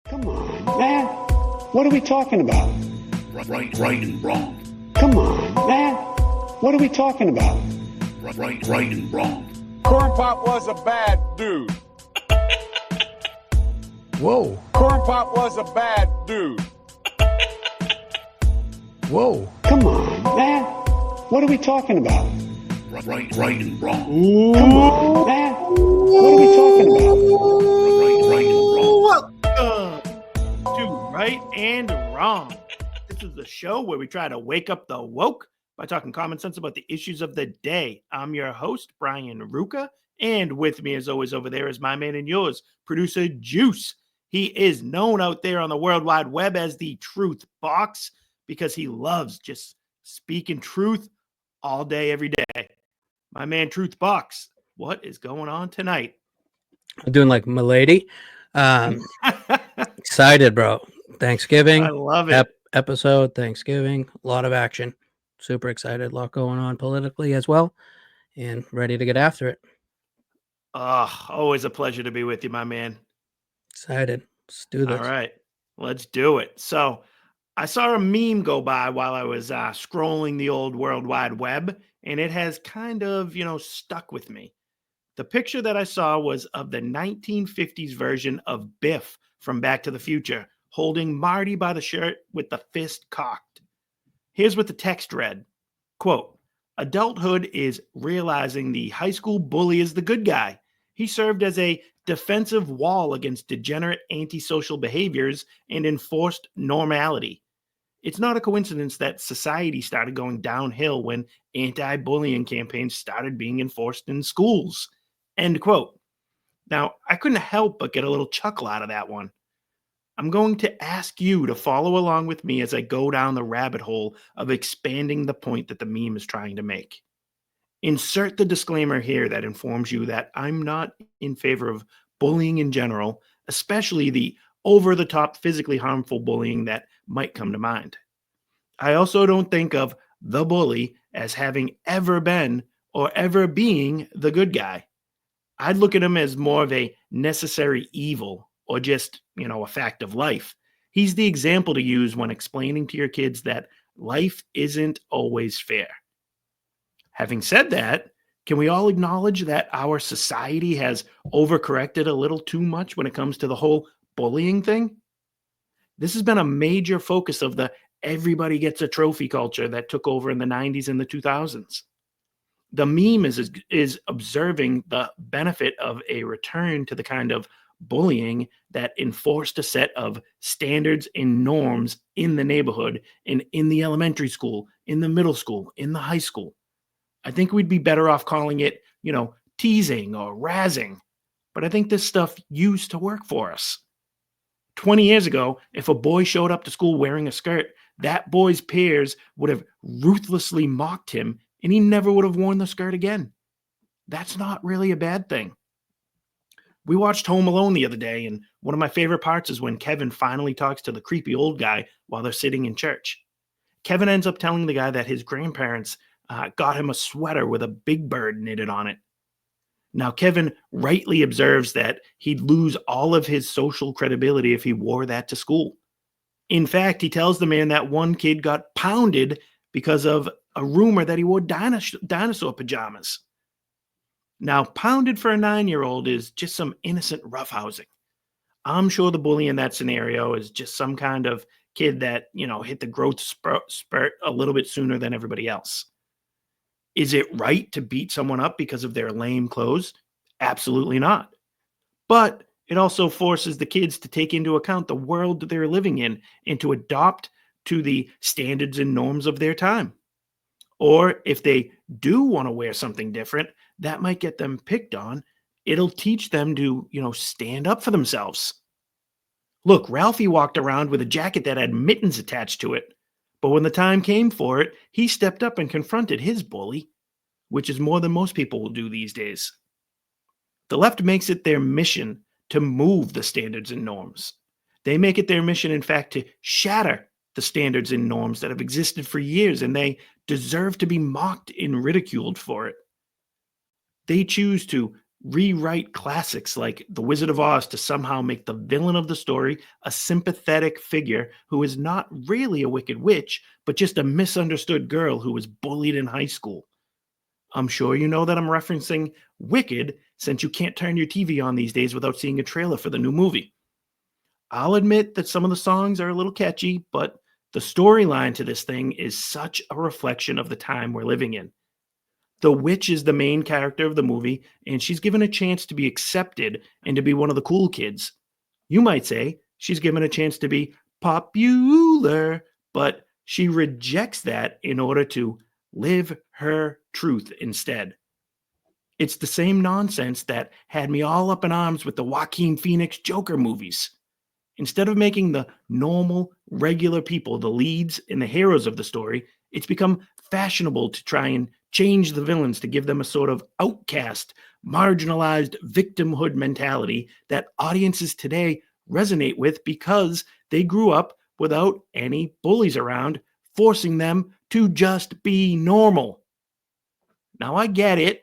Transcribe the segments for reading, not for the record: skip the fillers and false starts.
Come on, man. What are we talking about? Right and wrong. Come on, man. What are we talking about? Right and wrong. Corn Pop was a bad dude. Whoa. Corn Pop was a bad dude. Whoa. Come on, man. What are we talking about? Right and wrong. Come on, man. What are we talking about? Right and wrong. Welcome to Right and Wrong. This is the show where we try to wake up the woke by talking common sense about the issues of the day. I'm your host, Brian Ruka, and with me, as always, over there is my man and yours, producer Juice. He is known out there on the World Wide Web as the Truth Box because he loves just speaking truth all day, every day. My man, Truth Box, what is going on tonight? I'm doing like milady. Excited, bro. Thanksgiving. I love it. Episode, Thanksgiving. A lot of action. Super excited. A lot going on politically as well. And ready to get after it. Always a pleasure to be with you, my man. Excited. Let's do this. All right, let's do it. So I saw a meme go by while I was scrolling the old World Wide Web, and it has kind of, stuck with me. The picture that I saw was of the 1950s version of Biff from Back to the Future, holding Marty by the shirt with the fist cocked. Here's what the text read, quote, "Adulthood is realizing the high school bully is the good guy. He served as a defensive wall against degenerate antisocial behaviors and enforced normality. It's not a coincidence that society started going downhill when anti-bullying campaigns started being enforced in schools." End quote. Now, I couldn't help but get a little chuckle out of that one. I'm going to ask you to follow along with me as I go down the rabbit hole of expanding the point that the meme is trying to make. Insert the disclaimer here that informs you that I'm not in favor of bullying in general, especially the over-the-top physically harmful bullying that might come to mind. I also don't think of the bully as having ever been or ever being the good guy. I'd look at him as more of a necessary evil or just, a fact of life. He's the example to use when explaining to your kids that life isn't always fair. Having said that, can we all acknowledge that our society has overcorrected a little too much when it comes to the whole bullying thing? This has been a major focus of the everybody gets a trophy culture that took over in the 90s and the 2000s. The meme is observing the benefit of a return to the kind of bullying that enforced a set of standards and norms in the neighborhood and in the elementary school, in the middle school, in the high school. I think we'd be better off calling it, teasing or razzing. But I think this stuff used to work for us. 20 years ago, if a boy showed up to school wearing a skirt, that boy's peers would have ruthlessly mocked him and he never would have worn the skirt again. That's not really a bad thing. We watched Home Alone the other day, and one of my favorite parts is when Kevin finally talks to the creepy old guy while they're sitting in church. Kevin ends up telling the guy that his grandparents got him a sweater with a big bird knitted on it. Now, Kevin rightly observes that he'd lose all of his social credibility if he wore that to school. In fact, he tells the man that one kid got pounded because of a rumor that he wore dinosaur pajamas. Now, pounded for a 9-year-old is just some innocent roughhousing. I'm sure the bully in that scenario is just some kind of kid that, hit the growth spurt a little bit sooner than everybody else. Is it right to beat someone up because of their lame clothes? Absolutely not. But it also forces the kids to take into account the world that they're living in and to adopt to the standards and norms of their time. Or if they do want to wear something different, that might get them picked on. It'll teach them to, stand up for themselves. Look, Ralphie walked around with a jacket that had mittens attached to it. But when the time came for it, he stepped up and confronted his bully, which is more than most people will do these days. The left makes it their mission to move the standards and norms. They make it their mission, in fact, to shatter the standards and norms that have existed for years, and they deserve to be mocked and ridiculed for it. They choose to rewrite classics like The Wizard of Oz to somehow make the villain of the story a sympathetic figure who is not really a wicked witch, but just a misunderstood girl who was bullied in high school. I'm sure you know that I'm referencing Wicked, since you can't turn your TV on these days without seeing a trailer for the new movie. I'll admit that some of the songs are a little catchy, but the storyline to this thing is such a reflection of the time we're living in. The witch is the main character of the movie, and she's given a chance to be accepted and to be one of the cool kids. You might say she's given a chance to be popular, but she rejects that in order to live her truth instead. It's the same nonsense that had me all up in arms with the Joaquin Phoenix Joker movies. Instead of making the normal, regular people the leads and the heroes of the story, it's become fashionable to try and change the villains to give them a sort of outcast, marginalized victimhood mentality that audiences today resonate with because they grew up without any bullies around, forcing them to just be normal. Now, I get it.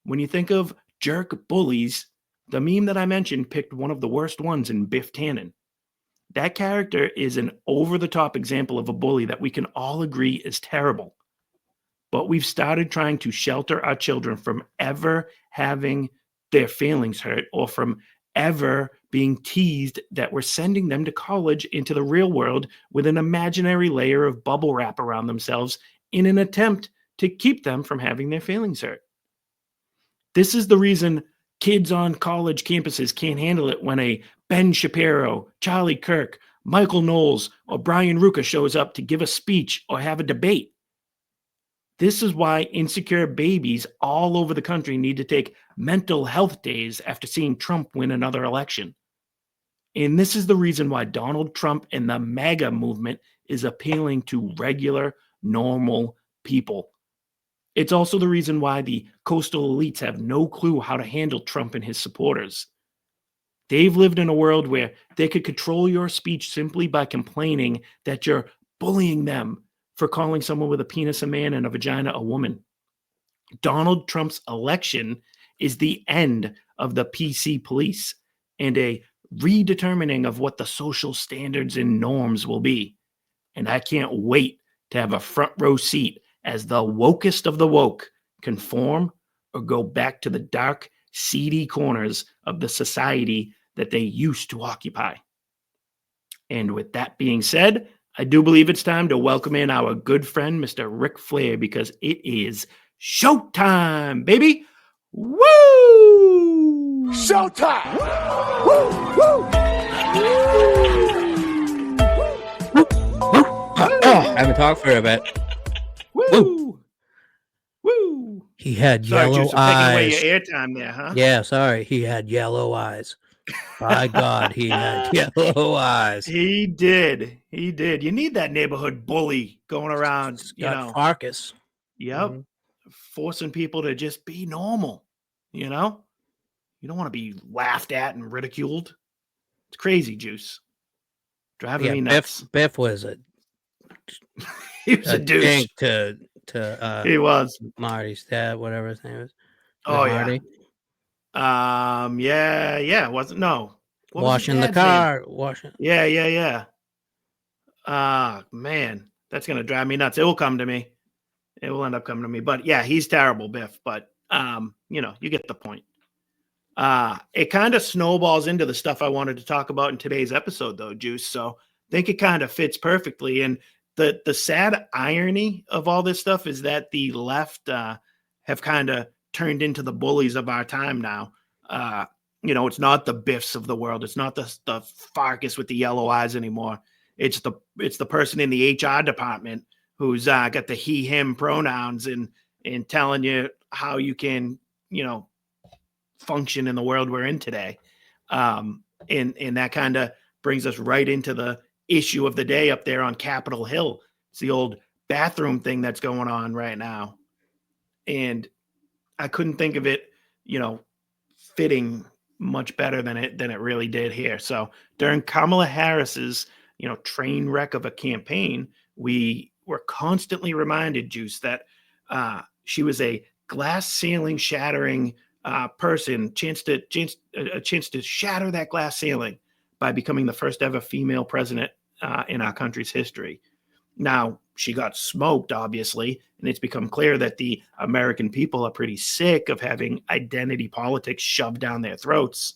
When you think of jerk bullies, the meme that I mentioned picked one of the worst ones in Biff Tannen. That character is an over-the-top example of a bully that we can all agree is terrible. But we've started trying to shelter our children from ever having their feelings hurt or from ever being teased that we're sending them to college into the real world with an imaginary layer of bubble wrap around themselves in an attempt to keep them from having their feelings hurt. This is the reason kids on college campuses can't handle it when a Ben Shapiro, Charlie Kirk, Michael Knowles, or Brian Ruka shows up to give a speech or have a debate. This is why insecure babies all over the country need to take mental health days after seeing Trump win another election. And this is the reason why Donald Trump and the MAGA movement is appealing to regular, normal people. It's also the reason why the coastal elites have no clue how to handle Trump and his supporters. They've lived in a world where they could control your speech simply by complaining that you're bullying them for calling someone with a penis a man and a vagina a woman. Donald Trump's election is the end of the PC police and a redetermining of what the social standards and norms will be. And I can't wait to have a front row seat as the wokest of the woke conform or go back to the dark, seedy corners of the society that they used to occupy. And with that being said, I do believe it's time to welcome in our good friend, Mr. Ric Flair, because it is showtime, baby. Woo! Showtime! I haven't talked for a bit. Woo! Woo! He had Sorry, yellow Juice, I'm taking away eyes. your airtime there, huh? Yeah, sorry. He had yellow eyes. By God, he had yellow eyes. He did. He did. You need that neighborhood bully going around, Scott Farkas. Yep. Mhm. Forcing people to just be normal, you know? You don't want to be laughed at and ridiculed. It's crazy, Juice. Driving Yeah, me nuts. Biff was a He was a douche. dink to He was. Marty's dad, whatever his name is. Oh, Marty. yeah. It wasn't. No. What was his Washing the dad's name? car. Washing. Yeah. Man, that's gonna drive me nuts. It will come to me. It will end up coming to me. But yeah, he's terrible, Biff. But you get the point. It kind of snowballs into the stuff I wanted to talk about in today's episode, though, Juice. So I think it kind of fits perfectly. And the sad irony of all this stuff is that the left have kind of turned into the bullies of our time now. It's not the Biffs of the world. It's not the Farkas with the yellow eyes anymore. It's the person in the HR department who's got the he, him pronouns and telling you how you can, function in the world we're in today. And that kind of brings us right into the issue of the day up there on Capitol Hill. It's the old bathroom thing that's going on right now. And I couldn't think of it, fitting much better than it really did here. So during Kamala Harris's, train wreck of a campaign, we were constantly reminded, Juice, that she was a glass ceiling shattering person a chance to shatter that glass ceiling by becoming the first ever female president in our country's history. Now, she got smoked, obviously, and it's become clear that the American people are pretty sick of having identity politics shoved down their throats.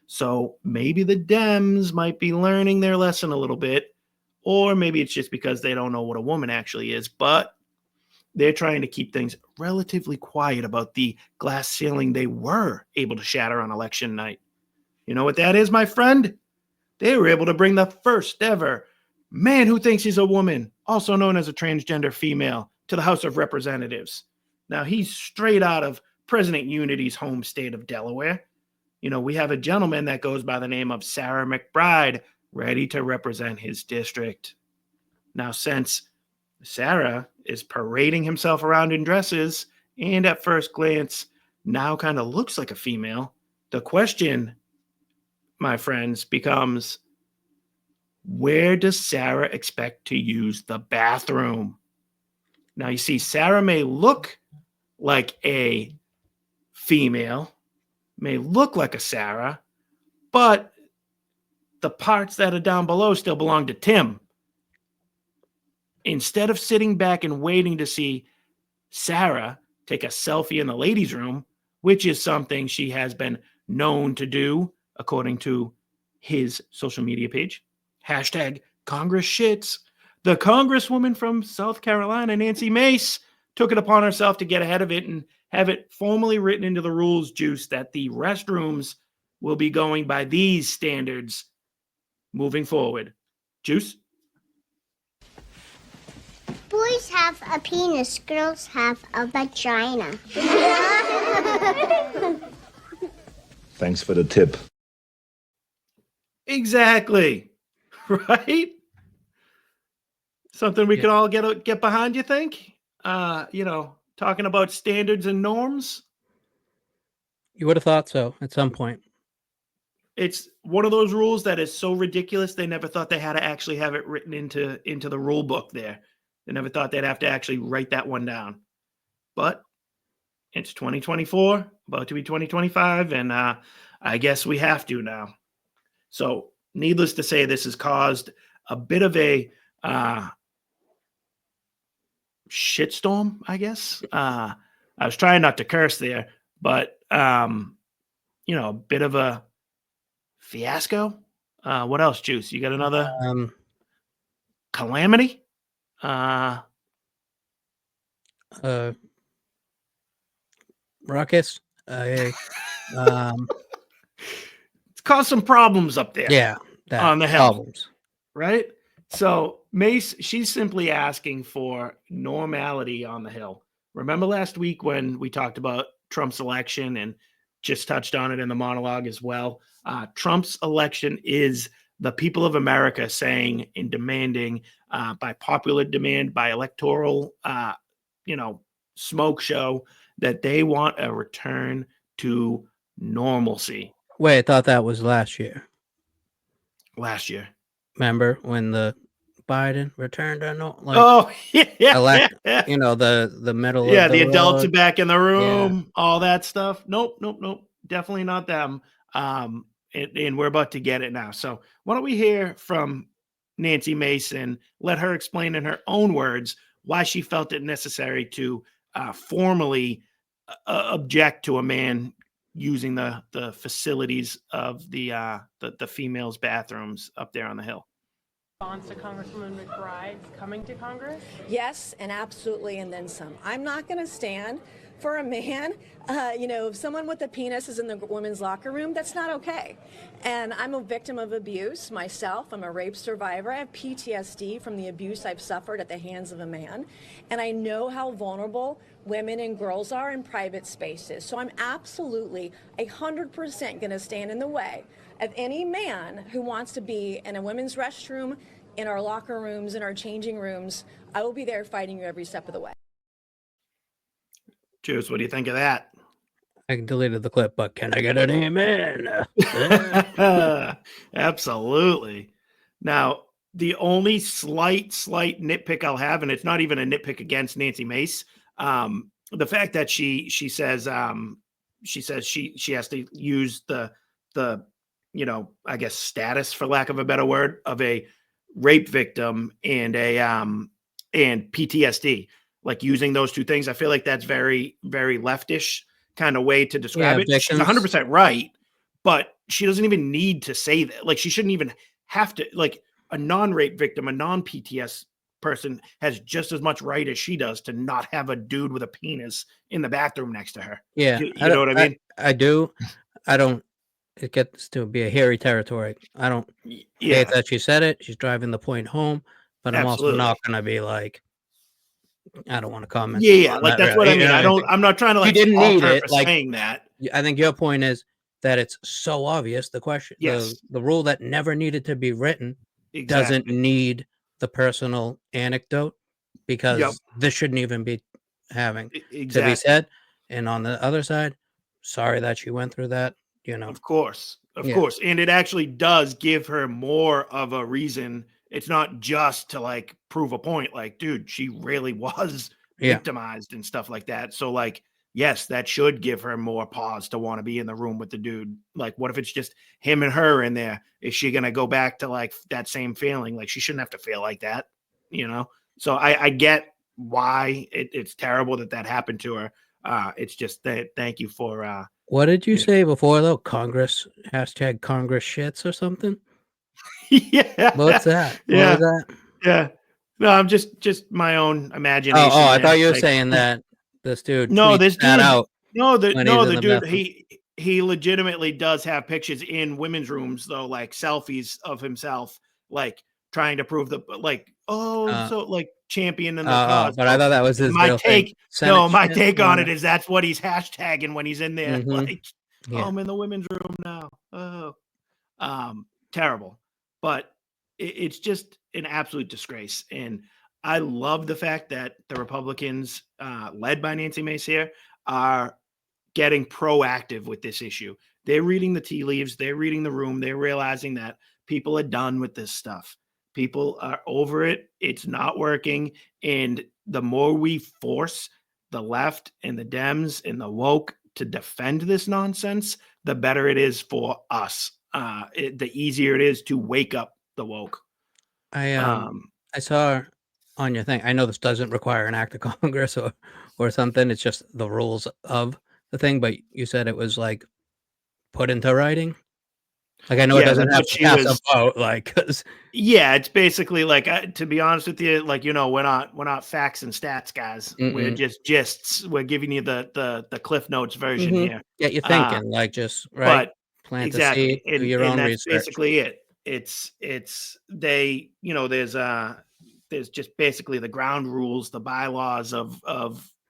So maybe the Dems might be learning their lesson a little bit, or maybe it's just because they don't know what a woman actually is, but they're trying to keep things relatively quiet about the glass ceiling they were able to shatter on election night. You know what that is, my friend? They were able to bring the first ever man who thinks he's a woman, also known as a transgender female, to the House of Representatives. Now, he's straight out of President Unity's home state of Delaware. You know, we have a gentleman that goes by the name of Sarah McBride, ready to represent his district. Now, since Sarah is parading himself around in dresses and at first glance now kind of looks like a female, the question, my friends, becomes, where does Sarah expect to use the bathroom? Now, you see, Sarah may look like a female, may look like a Sarah, but the parts that are down below still belong to Tim. Instead of sitting back and waiting to see Sarah take a selfie in the ladies' room, which is something she has been known to do, according to his social media page, hashtag Congress shits, the Congresswoman from South Carolina, Nancy Mace, took it upon herself to get ahead of it and have it formally written into the rules, Juice, that the restrooms will be going by these standards moving forward. Juice? Boys have a penis, girls have a vagina. Thanks for the tip. Exactly. Right? Something we could all get behind, you think? Talking about standards and norms. You would have thought so at some point. It's one of those rules that is so ridiculous they never thought they had to actually have it written into the rule book there. They never thought they'd have to actually write that one down. But it's 2024, about to be 2025, and I guess we have to now. So needless to say, this has caused a bit of a shitstorm, I guess. I was trying not to curse there, but, a bit of a fiasco. What else, Juice? You got another calamity? Ruckus. It's caused some problems up there. Yeah. On the hill. Problems. Right? So Mace, she's simply asking for normality on the Hill. Remember last week when we talked about Trump's election and just touched on it in the monologue as well? Trump's election is the people of America saying and demanding by popular demand, by electoral, smoke show, that they want a return to normalcy. Wait, I thought that was last year. Last year. Remember when the Biden returned to no, the middle of the adults road. are back in the room, all that stuff. Nope. Definitely not them. And we're about to get it now. So why don't we hear from Nancy Mason, let her explain in her own words why she felt it necessary to formally object to a man using the facilities of the females' bathrooms up there on the Hill. Response to Congresswoman McBride's coming to Congress? Yes, and absolutely, and then some. I'm not going to stand for a man, if someone with a penis is in the women's locker room, that's not okay. And I'm a victim of abuse myself. I'm a rape survivor. I have PTSD from the abuse I've suffered at the hands of a man. And I know how vulnerable women and girls are in private spaces. So I'm absolutely 100% going to stand in the way of any man who wants to be in a women's restroom, in our locker rooms, in our changing rooms. I will be there fighting you every step of the way. Juice, what do you think of that? I deleted the clip, but can I get an amen? Absolutely. Now, the only slight nitpick I'll have, and it's not even a nitpick against Nancy Mace, the fact that she says, she says she has to use the I guess status, for lack of a better word, of a rape victim and and PTSD, like using those two things. I feel like that's very, very leftish kind of way to describe it. She's victims. 100% right, but she doesn't even need to say that. Like, she shouldn't even have to. Like, a non-rape victim, a non-PTS person has just as much right as she does to not have a dude with a penis in the bathroom next to her. Yeah, You know what I mean? I do. I don't. It gets to be a hairy territory. I don't hate that she said it. She's driving the point home, but I'm also not going to be like, I don't want to comment. Yeah, on like that that's what I really. mean. You know, I'm not trying to you like didn't fault need her it. for Like, saying that. I think your point is that it's so obvious. The question, Yes. the rule that never needed to be written doesn't Exactly. need the personal anecdote, because Yep. this shouldn't even be having to be Exactly. said. And on the other side, sorry that she went through that. You know, Of course. Of Yeah. course. And it actually does give her more of a reason. It's not just to like prove a point. Like, dude, she really was Yeah. victimized and stuff like that. So, like, yes, that should give her more pause to want to be in the room with the dude. Like, what if it's just him and her in there? Is she going to go back to like that same feeling? Like, she shouldn't have to feel like that, you know? So I get why it's terrible that happened to her. It's just that thank you for What did you Yeah. say before though? Congress #Congress shits or something? Yeah. What's that? What Yeah. was that? Yeah. No, I'm just my own Oh, imagination. I Man. thought you were Like, saying that this dude no, tweets this that dude, out when he's in the the dude, bathroom. he legitimately does have pictures in women's rooms though, like selfies of himself, like trying to prove like, so like championing the cause. But I So thought that was his my real thing. take, Senate my shit? take on it is that's what he's hashtagging when he's in there. Mhm. Like, Yeah. I'm in the women's room now. Oh, terrible. But it's just an absolute disgrace. And I love the fact that the Republicans, led by Nancy Mace here, are getting proactive with this issue. They're reading the tea leaves, they're reading the room, they're realizing that people are done with this stuff. People are over it. It's not working. And the more we force the left and the Dems and the woke to defend this nonsense, the better it is for us. The easier it is to wake up the woke. I saw on your thing. I know this doesn't require an act of Congress or something. It's just the rules of the thing. But you said it was like put into writing. Like, I know it Yeah, doesn't that's have what to she pass a was. vote. Like, 'cause Yeah, it's basically like, to be honest with you, like, we're not facts and stats guys. We're Mm-mm. just gists. We're giving you the Cliff Notes version here. Get you thinking. Like, just right. But Plant a seed. exactly, Do your and own that's research. basically it. It's they, there's just basically the ground rules, the bylaws of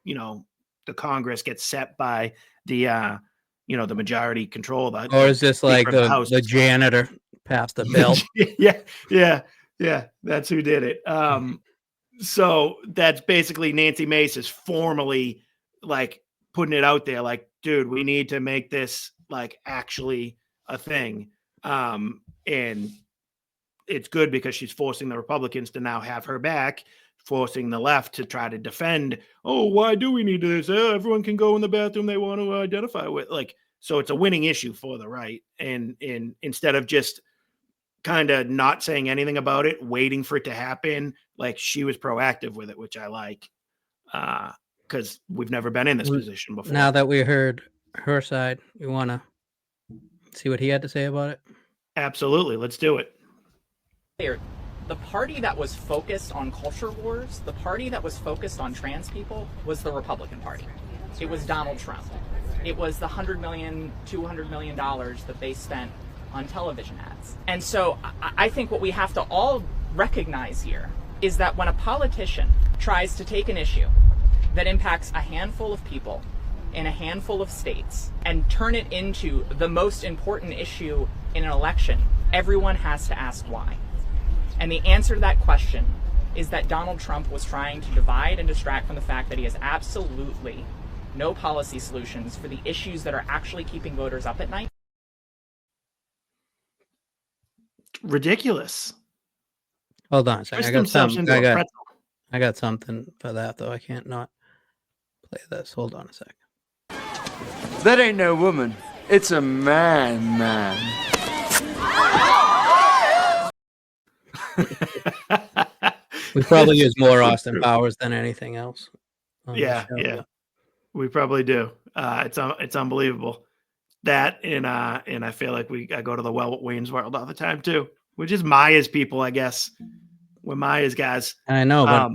the Congress gets set by the the majority control, Or the is this Speaker like of the House. the janitor passed the bill? Yeah, that's who did it. So that's basically Nancy Mace is formally like putting it out there, like, dude, we need to make this like actually a thing. And it's good because she's forcing the Republicans to now have her back, forcing the left to try to defend. Oh, why do we need this? Everyone can go in the bathroom they want to identify with. Like, so it's a winning issue for the right. And instead of just kind of not saying anything about it, waiting for it to happen, like, she was proactive with it, which I like, because we've never been in this position before. Now that we heard her side, you want to see what he had to say about it? Absolutely. Let's do it. The party that was focused on culture wars, the party that was focused on trans people, was the Republican Party. It was Donald Trump. It was the $100 million, $200 million that they spent on television ads. And so I think what we have to all recognize here is that when a politician tries to take an issue that impacts a handful of people in a handful of states and turn it into the most important issue in an election, everyone has to ask why. And the answer to that question is that Donald Trump was trying to divide and distract from the fact that he has absolutely no policy solutions for the issues that are actually keeping voters up at night. Ridiculous. Hold on a second. Twist themselves into a pretzel. I got something for that though. I can't not play this. Hold on a second. That ain't no woman. It's a man. We probably use more Austin Powers than anything else. Yeah. We probably do. It's unbelievable. That and I feel like I go to the Wayne's World all the time too, which is Maya's people, I guess. We're Maya's guys. I know, but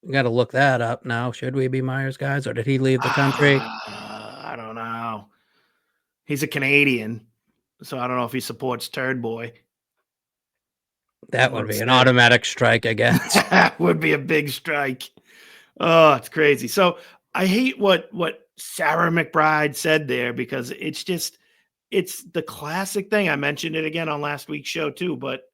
you got to look that up now. Should we be Myers guys, or did he leave the country? I don't know. He's a Canadian, so I don't know if he supports Turd Boy. That would be an automatic strike, I guess. That would be a big strike. Oh, it's crazy. So I hate what Sarah McBride said there, because it's the classic thing. I mentioned it again on last week's show too, but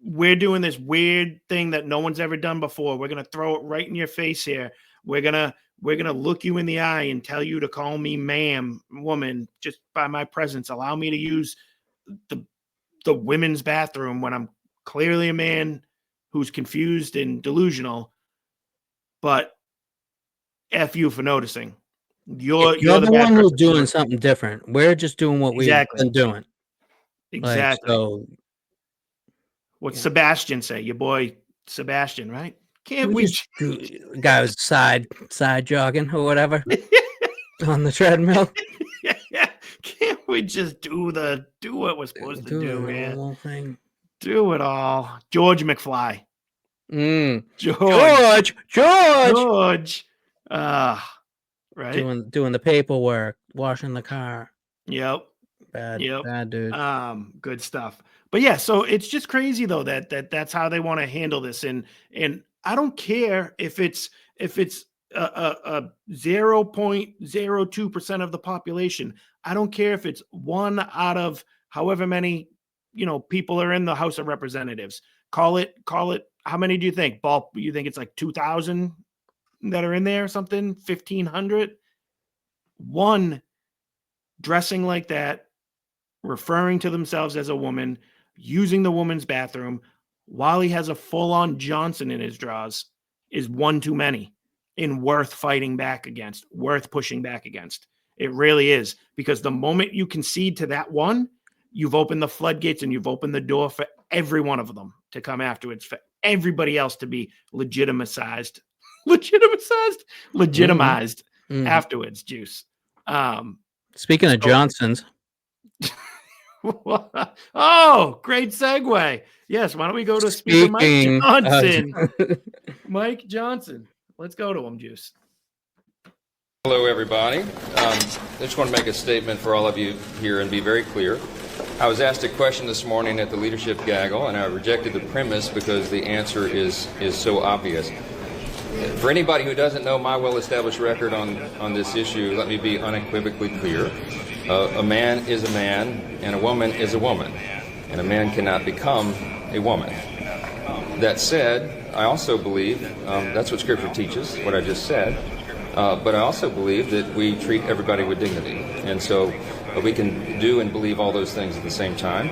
we're doing this weird thing that no one's ever done before. We're going to throw it right in your face here. We're going to look you in the eye and tell you to call me ma'am, woman, just by my presence. Allow me to use the women's bathroom when I'm clearly a man who's confused and delusional. But F you for noticing. You're the one who's doing something different. We're just doing what we've been doing. Exactly. So what's Sebastian say? Your boy Sebastian, right? Can't we guy was side jogging or whatever on the treadmill? Yeah. Can't we just do what we're supposed to do, man? Whole thing. Do it all. George McFly. George. Right. Doing the paperwork, washing the car. Yep. Bad dude. Good stuff. But yeah, so it's just crazy though that's how they want to handle this, and I don't care if it's a 0.02% of the population. I don't care if it's 1 out of however many people are in the House of Representatives. Call it. How many do you think? You think it's like 2,000 that are in there or something? 1,500. One dressing like that, referring to themselves as a woman, using the woman's bathroom while he has a full-on Johnson in his drawers is one too many, and worth fighting back against, worth pushing back against. It really is, because the moment you concede to that one, you've opened the floodgates and you've opened the door for every one of them to come afterwards, for everybody else to be legitimized afterwards, Juice. Speaking of Johnsons. Oh, great segue. Yes, why don't we go to Speaker Mike Johnson? Mike Johnson. Let's go to him, Juice. Hello, everybody. I just want to make a statement for all of you here and be very clear. I was asked a question this morning at the leadership gaggle, and I rejected the premise because the answer is so obvious. For anybody who doesn't know my well-established record on this issue, let me be unequivocally clear. A man is a man, and a woman is a woman, and a man cannot become a woman. That said, I also believe, that's what Scripture teaches, what I just said, but I also believe that we treat everybody with dignity, and so we can do and believe all those things at the same time,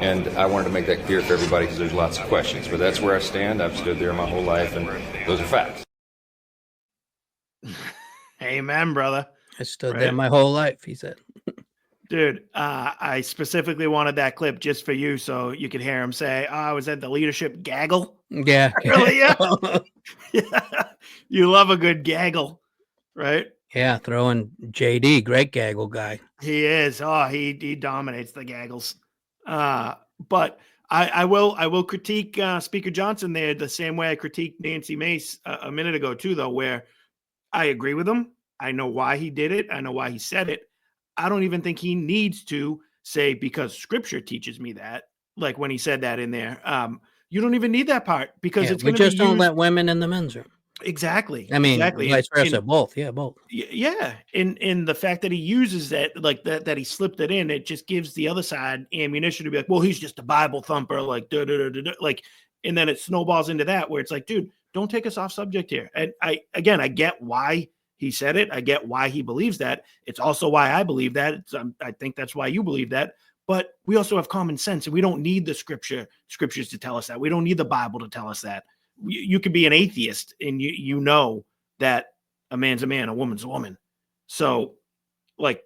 and I wanted to make that clear for everybody because there's lots of questions, but that's where I stand. I've stood there my whole life, and those are facts. Amen, brother. I stood there my whole life, he said. Dude, I specifically wanted that clip just for you so you could hear him say, I was at the leadership gaggle. Yeah. Earlier. Yeah. You love a good gaggle, right? Yeah, throwing JD, great gaggle guy. He is. Oh, he dominates the gaggles. But I will critique Speaker Johnson there the same way I critiqued Nancy Mace a minute ago too, though, where I agree with him. I know why he did it. I know why he said it. I don't even think he needs to say, because Scripture teaches me that, like when he said that in there. You don't even need that part, because it's going to be used. We just don't let women in the men's room. Exactly. I mean, exactly. vice versa, both. Yeah, both. Yeah. In the fact that he uses that, like that he slipped it in, it just gives the other side ammunition to be like, well, he's just a Bible thumper, like, like, and then it snowballs into that where it's like, dude, don't take us off subject here. And I get why he said it. I get why he believes that. It's also why I believe that. I think that's why you believe that. But we also have common sense, and we don't need the scriptures to tell us that. We don't need the Bible to tell us that. You could be an atheist, and you know that a man's a man, a woman's a woman. So, like,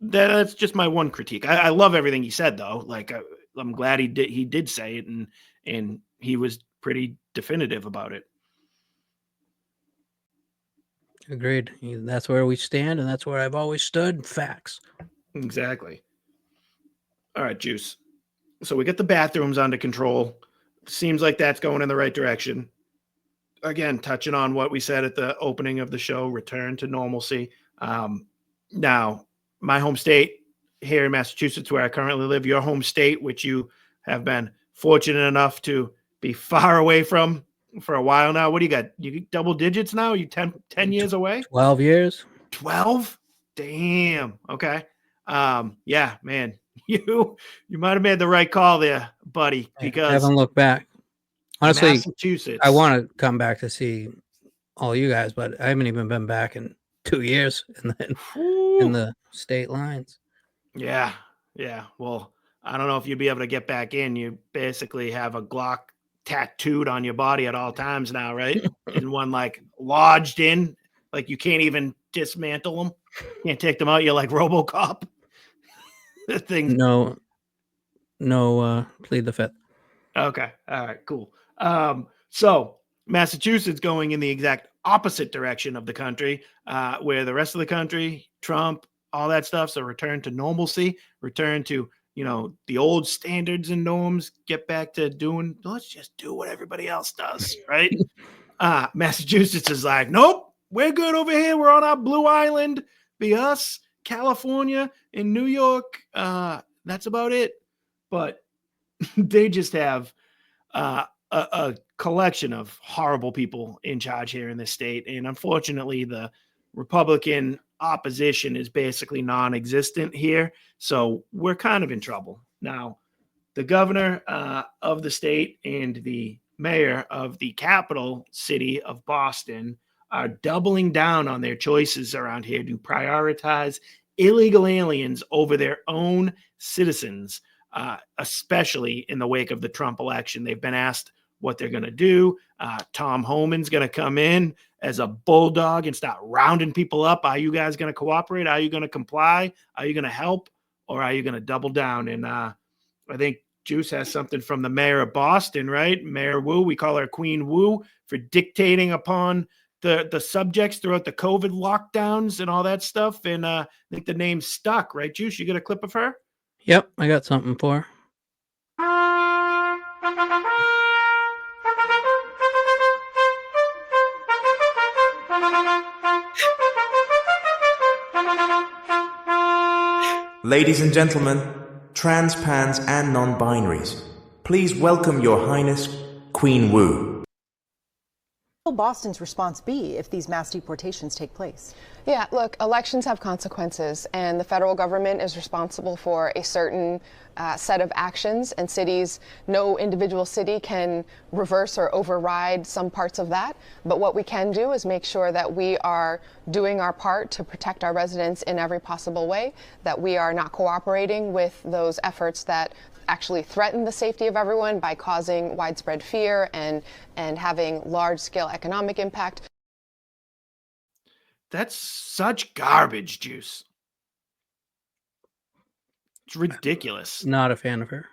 that's just my one critique. I love everything he said, though. Like, I'm glad he did say it, and he was pretty definitive about it. Agreed. That's where we stand, and that's where I've always stood. Facts. Exactly. All right, Juice. So we get the bathrooms under control. Seems like that's going in the right direction. Again, touching on what we said at the opening of the show, return to normalcy. Now, my home state here in Massachusetts, where I currently live, your home state, which you have been fortunate enough to be far away from for a while now. What do you got? You double digits now? You 10 years away? 12 years. 12? Damn. Okay. Yeah, man. You might have made the right call there, buddy, because I haven't looked back. Honestly, Massachusetts. I want to come back to see all you guys, but I haven't even been back in 2 years in the state lines. Yeah. Yeah. Well, I don't know if you'd be able to get back in. You basically have a Glock tattooed on your body at all times now, right? And one like lodged in, like you can't even dismantle them. Can't take them out. You're like RoboCop. The thing. No, plead the fifth. Okay. All right, cool. So Massachusetts going in the exact opposite direction of the country, where the rest of the country, Trump, all that stuff. So return to normalcy, return to, the old standards and norms, get back to let's just do what everybody else does. Right. Massachusetts is like, nope, we're good over here. We're on our blue island. Be us, California and New York. That's about it. But they just have a collection of horrible people in charge here in this state. And unfortunately, the Republican opposition is basically non-existent here. So we're kind of in trouble. Now, the governor of the state and the mayor of the capital city of Boston are doubling down on their choices around here to prioritize illegal aliens over their own citizens, especially in the wake of the Trump election. They've been asked what they're going to do. Tom Homan's going to come in as a bulldog and start rounding people up. Are you guys going to cooperate? Are you going to comply? Are you going to help? Or are you going to double down? And I think Juice has something from the mayor of Boston, right? Mayor Wu, we call her Queen Wu, for dictating upon the subjects throughout the COVID lockdowns and all that stuff. And I think the name stuck, right, Juice? You got a clip of her? Yep, I got something for her. Ladies and gentlemen, trans, pans, and non-binaries, please welcome Your Highness, Queen Wu. What will Boston's response be if these mass deportations take place? Yeah, look, elections have consequences, and the federal government is responsible for a certain set of actions, and cities, no individual city can reverse or override some parts of that. But what we can do is make sure that we are doing our part to protect our residents in every possible way, that we are not cooperating with those efforts that actually threaten the safety of everyone by causing widespread fear and having large-scale economic impact. That's such garbage, Juice. It's ridiculous. Not a fan of her.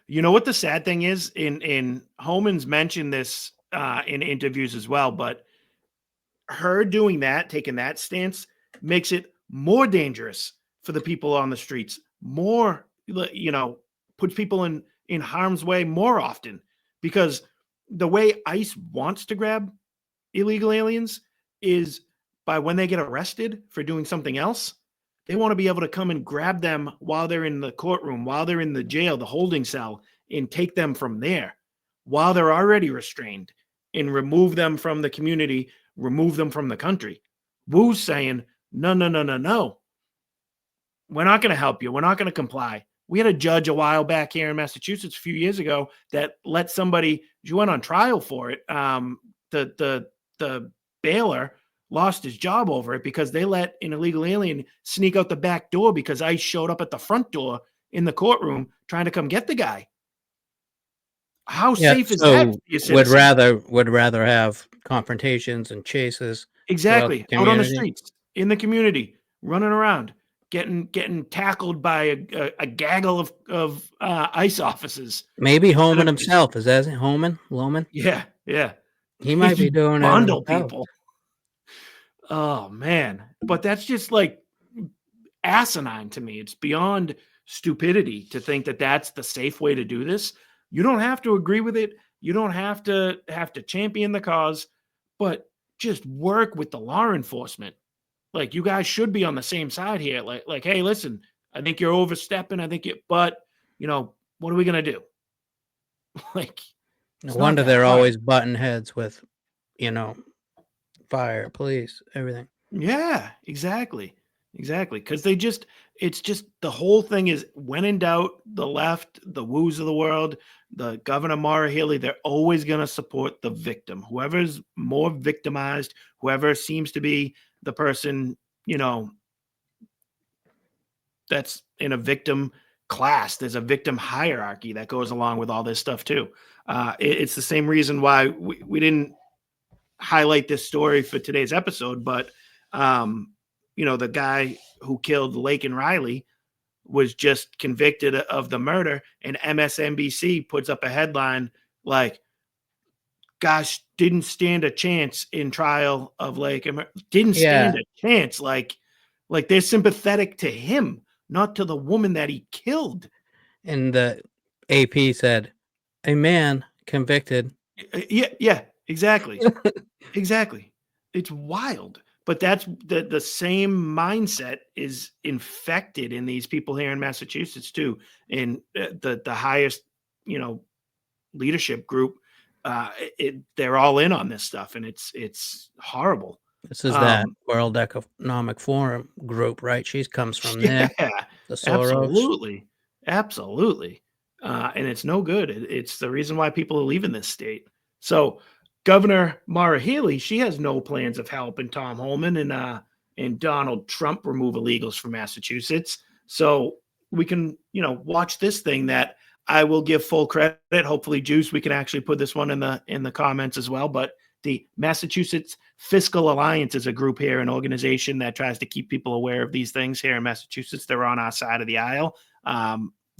You know what the sad thing is? In Homan's mentioned this in interviews as well, but her doing that, taking that stance, makes it more dangerous for the people on the streets. More, puts people in harm's way more often, because the way ICE wants to grab illegal aliens is by when they get arrested for doing something else. They want to be able to come and grab them while they're in the courtroom, while they're in the jail, the holding cell, and take them from there while they're already restrained, and remove them from the community, remove them from the country. Wu's saying, no. We're not going to help you. We're not going to comply. We had a judge a while back here in Massachusetts a few years ago that let somebody, she went on trial for it. The bailer lost his job over it because they let an illegal alien sneak out the back door because ICE showed up at the front door in the courtroom trying to come get the guy. How safe is that for your citizens? Would rather have confrontations and chases. Exactly. Out on the streets, in the community, running around, getting tackled by a gaggle of ICE officers. Maybe Holman himself. Is that Holman? Loman? Yeah, yeah. He might be doing it bundle himself. people. Oh man, but that's just like asinine to me. It's beyond stupidity to think that that's the safe way to do this. You don't have to agree with it. You don't have to champion the cause, but just work with the law enforcement. Like, you guys should be on the same side here. Like, hey, listen, I think you're overstepping. But what are we gonna do? Like, no wonder they're always button heads with, fire, police, everything. Yeah, exactly. Because it's just the whole thing is, when in doubt, the left, the woos of the world, the Governor Maura Healey, they're always going to support the victim. Whoever's more victimized, whoever seems to be the person, that's in a victim class. There's a victim hierarchy that goes along with all this stuff too. It's the same reason why we didn't highlight this story for today's episode, but the guy who killed Lake and Riley was just convicted of the murder, and MSNBC puts up a headline like, gosh, didn't stand a chance in trial of Lake. Didn't stand a chance. Like they're sympathetic to him, not to the woman that he killed. And the AP said, a man convicted. Yeah, exactly. Exactly. It's wild. But that's the same mindset is infected in these people here in Massachusetts too. In the highest, leadership group, they're all in on this stuff, and it's horrible. This is that World Economic Forum group, right? She comes from there. The Soros. Absolutely. And it's no good. It's the reason why people are leaving this state. So Governor Maura Healey, she has no plans of helping Tom Holman and Donald Trump remove illegals from Massachusetts. So we can, watch this thing that I will give full credit. Hopefully, Juice, we can actually put this one in the comments as well. But the Massachusetts Fiscal Alliance is a group here, an organization that tries to keep people aware of these things here in Massachusetts. They're on our side of the aisle.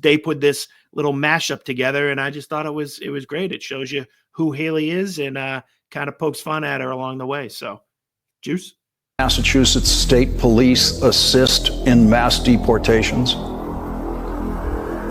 They put this little mashup together, and I just thought it was great. It shows you who Haley is and kind of pokes fun at her along the way. So, Juice? Massachusetts State Police assist in mass deportations?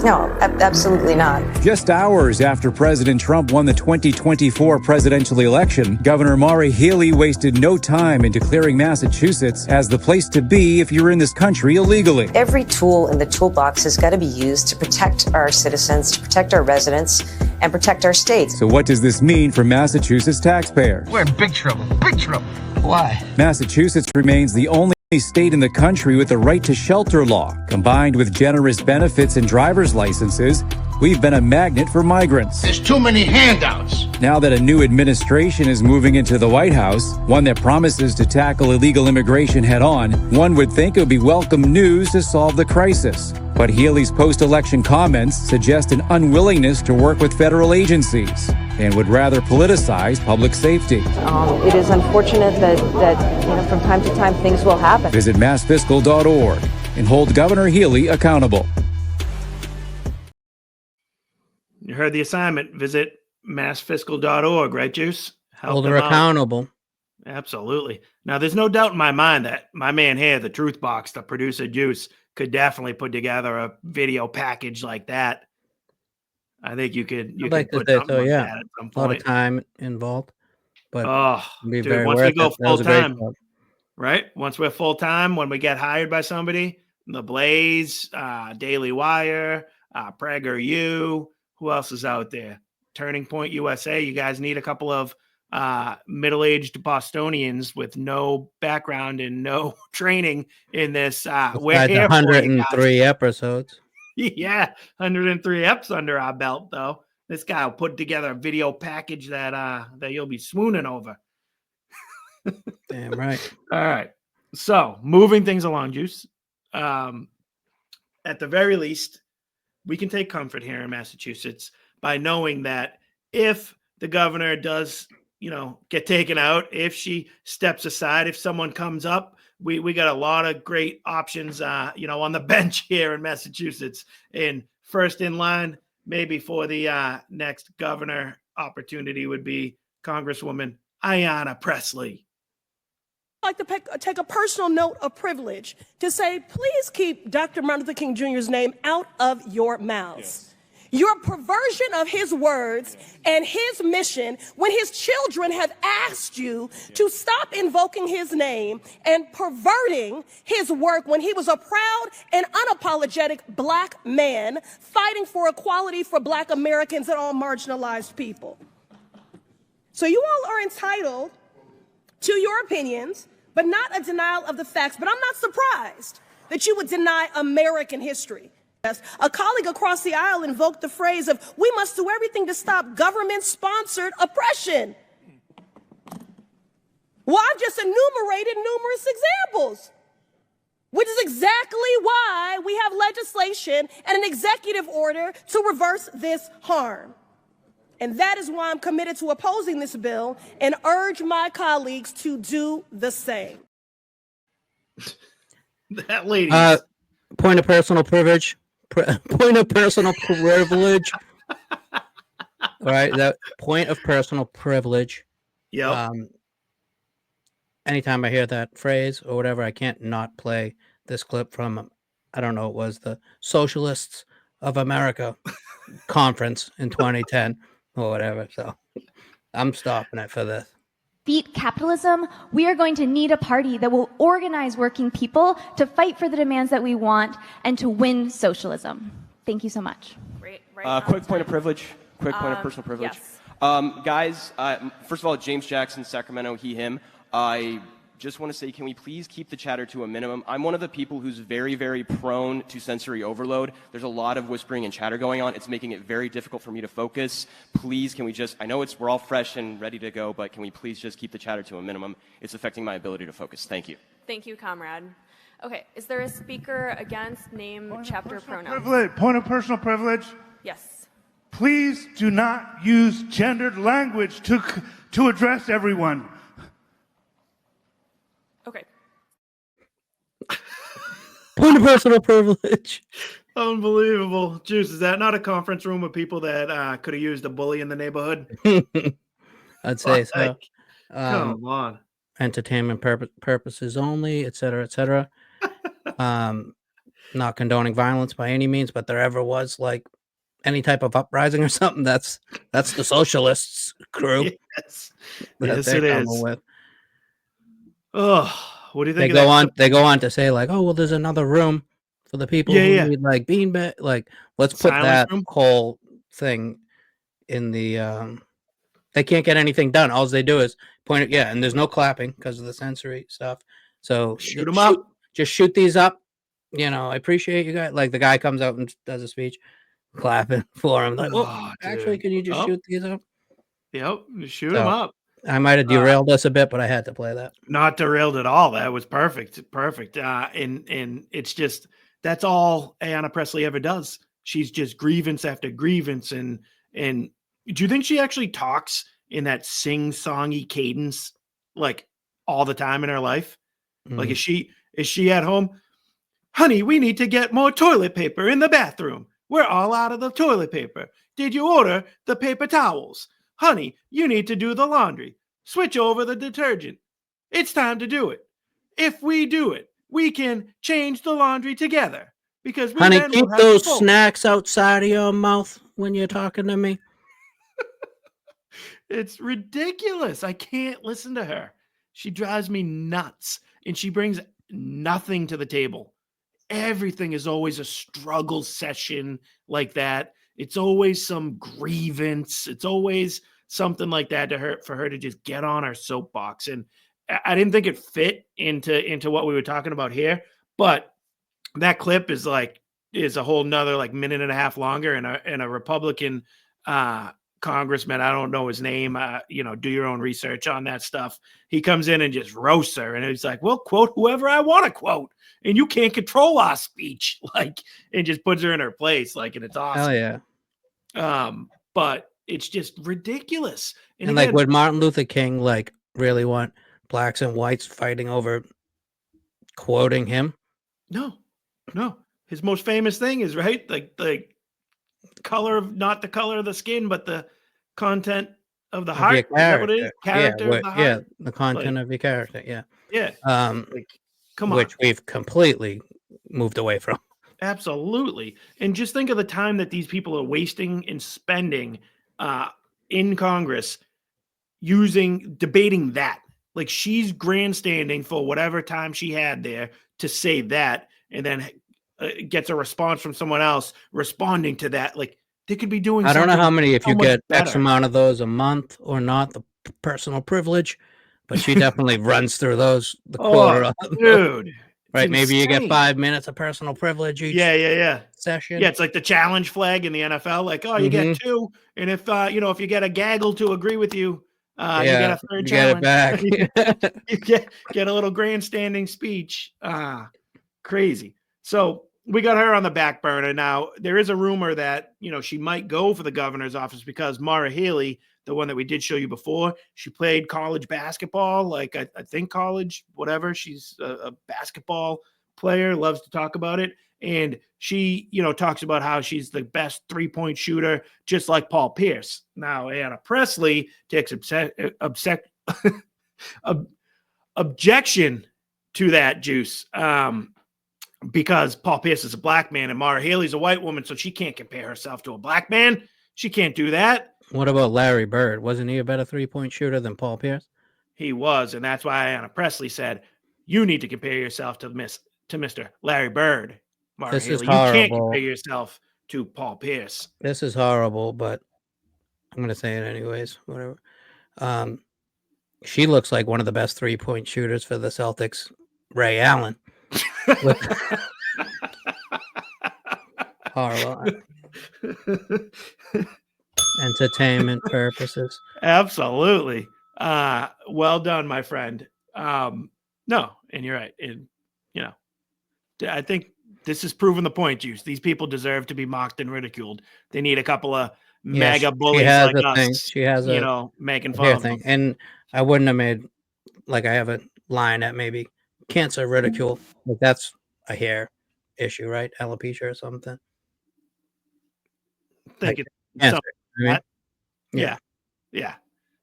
No, absolutely not. Just hours after President Trump won the 2024 presidential election, Governor Maura Healey wasted no time in declaring Massachusetts as the place to be if you're in this country illegally. Every tool in the toolbox has got to be used to protect our citizens, to protect our residents, and protect our state. So what does this mean for Massachusetts taxpayers? We're in big trouble. Big trouble. Why? Massachusetts remains the only state in the country with the right to shelter law. Combined with generous benefits and driver's licenses, we've been a magnet for migrants. There's too many handouts. Now that a new administration is moving into the White House, one that promises to tackle illegal immigration head on, one would think it would be welcome news to solve the crisis. But Healey's post-election comments suggest an unwillingness to work with federal agencies and would rather politicize public safety. It is unfortunate that from time to time things will happen. Visit massfiscal.org and hold Governor Healey accountable. You heard the assignment. Visit massfiscal.org, right, Juice? Hold her accountable. Absolutely. Now, there's no doubt in my mind that my man here, the Truth Box, the producer Juice, could definitely put together a video package like that. I think you could. I'd like to say so, yeah. A lot of time involved, but dude, once we go full time, right? Once we're full time, when we get hired by somebody, The Blaze, Daily Wire, PragerU, who else is out there? Turning Point USA. You guys need a couple of middle-aged Bostonians with no background and no training in this. We're here 103 episodes. Yeah, 103 eps under our belt, though. This guy will put together a video package that you'll be swooning over. Damn right. All right. So, moving things along, Juice. At the very least, we can take comfort here in Massachusetts by knowing that if the governor does, get taken out, if she steps aside, if someone comes up we got a lot of great options, on the bench here in Massachusetts. And first in line, maybe for the next governor opportunity, would be Congresswoman Ayanna Pressley. I'd like to take a personal note of privilege to say, please keep Dr. Martin Luther King Jr.'s name out of your mouths. Yes. Your perversion of his words and his mission, when his children have asked you to stop invoking his name and perverting his work when he was a proud and unapologetic black man fighting for equality for black Americans and all marginalized people. So you all are entitled to your opinions, but not a denial of the facts. But I'm not surprised that you would deny American history. A colleague across the aisle invoked the phrase of, we must do everything to stop government-sponsored oppression. Well, I've just enumerated numerous examples, which is exactly why we have legislation and an executive order to reverse this harm. And that is why I'm committed to opposing this bill and urge my colleagues to do the same. That lady. Point of personal privilege. Point of personal privilege. All right, that point of personal privilege. Yeah. Anytime I hear that phrase or whatever, I can't not play this clip from, I don't know, it was the Socialists of America conference in 2010 or whatever. So I'm stopping it for this. Beat capitalism, we are going to need a party that will organize working people to fight for the demands that we want and to win socialism. Thank you so much. Quick point of privilege. Quick point of personal privilege. Yes. Guys, first of all, James Jackson, Sacramento, he, him. I just want to say, can we please keep the chatter to a minimum? I'm one of the people who's very, very prone to sensory overload. There's a lot of whispering and chatter going on. It's making it very difficult for me to focus. Please, can we just, I know we're all fresh and ready to go, but can we please just keep the chatter to a minimum? It's affecting my ability to focus. Thank you. Thank you, comrade. Okay, is there a speaker against name, chapter, pronoun? Point of personal privilege. Yes. Please do not use gendered language to address everyone. Okay. Point of personal privilege. Unbelievable. Juice, is that not a conference room of people that could have used a bully in the neighborhood? I'd say so. Come on. Entertainment purposes only, et cetera, et cetera. Not condoning violence by any means, but there ever was like any type of uprising or something, that's the socialists crew. Yes, yes it is. With. Oh, what do you think? They go on to say like, oh well, there's another room for the people who need like beanbag. Like, let's put that whole thing in the. They can't get anything done. All they do is point it. Yeah, and there's no clapping because of the sensory stuff. So shoot them up. Just shoot these up. You know, I appreciate you guys. Like the guy comes out and does a speech, clapping for him. Like, oh, actually, can you just shoot these up? Yep, shoot them up. I might have derailed us a bit, but I had to play that. Not derailed at all. That was perfect. Perfect. And it's just, that's all Ayanna Pressley ever does. She's just grievance after grievance. And do you think she actually talks in that sing-songy cadence like all the time in her life? Mm-hmm. Like, is she at home? Honey, we need to get more toilet paper in the bathroom. We're all out of the toilet paper. Did you order the paper towels? Honey, you need to do the laundry. Switch over the detergent. It's time to do it. If we do it, we can change the laundry together. Because honey, keep those snacks outside of your mouth when you're talking to me. It's ridiculous. I can't listen to her. She drives me nuts. And she brings nothing to the table. Everything is always a struggle session like that. It's always some grievance. It's always something like that for her to just get on her soapbox. And I didn't think it fit into what we were talking about here, but that clip is a whole nother like minute and a half longer. And a Republican congressman, I don't know his name, do your own research on that stuff. He comes in and just roasts her, and he's like, well, quote whoever I want to quote, and you can't control our speech, and just puts her in her place, and it's awesome. Hell yeah. But it's just ridiculous. And again, would Martin Luther King really want blacks and whites fighting over quoting him. No. His most famous thing is, right, like the color of, not the color of the skin, but the content of the Of heart. your Is that what it is? character. Character of the heart. The content Like, of your character, yeah. yeah. Like, come on. Which we've completely moved away from. Absolutely. And just think of the time that these people are wasting and spending in Congress debating that. Like, she's grandstanding for whatever time she had there to say that, and then gets a response from someone else responding to that. Like, they could be doing I don't know how many, if so you much get X better. amount of those a month or not, the personal privilege, but she definitely runs through those, the quarter of them. Dude. Right, maybe you get insane. 5 minutes of personal privilege each session. Yeah, it's like the challenge flag in the NFL. Like, oh, you get 2, and if if you get a gaggle to agree with you, you get a third you challenge. get it back. You get a little grandstanding speech. Crazy. So we got her on the back burner. Now, there is a rumor that, she might go for the governor's office because Mara Haley, the one that we did show you before, she played college basketball, like I think college, whatever. She's a basketball player, loves to talk about it. And she, talks about how she's the best 3-point shooter, just like Paul Pierce. Now, Anna Presley takes objection to that, Juice. Because Paul Pierce is a black man and Mara Haley's a white woman, so she can't compare herself to a black man. She can't do that. What about Larry Bird? Wasn't he a better 3-point shooter than Paul Pierce? He was, and that's why Anna Presley said, you need to compare yourself to Mr. Larry Bird, Mara This is Haley. You can't horrible. compare yourself to Paul Pierce. This is horrible, but I'm going to say it anyways. Whatever. She looks like one of the best 3-point shooters for the Celtics, Ray Allen. Horrible. Entertainment purposes. Absolutely. Well done, my friend. No, and you're right. And, I think this has proven the point, Juice. These people deserve to be mocked and ridiculed. They need a couple of mega bullies like us, She has making fun of them. And I wouldn't have made, like, I have a line at maybe cancer ridicule. Like, that's a hair issue, right? Alopecia or something. I think Like, it's cancer, something like that. Yeah.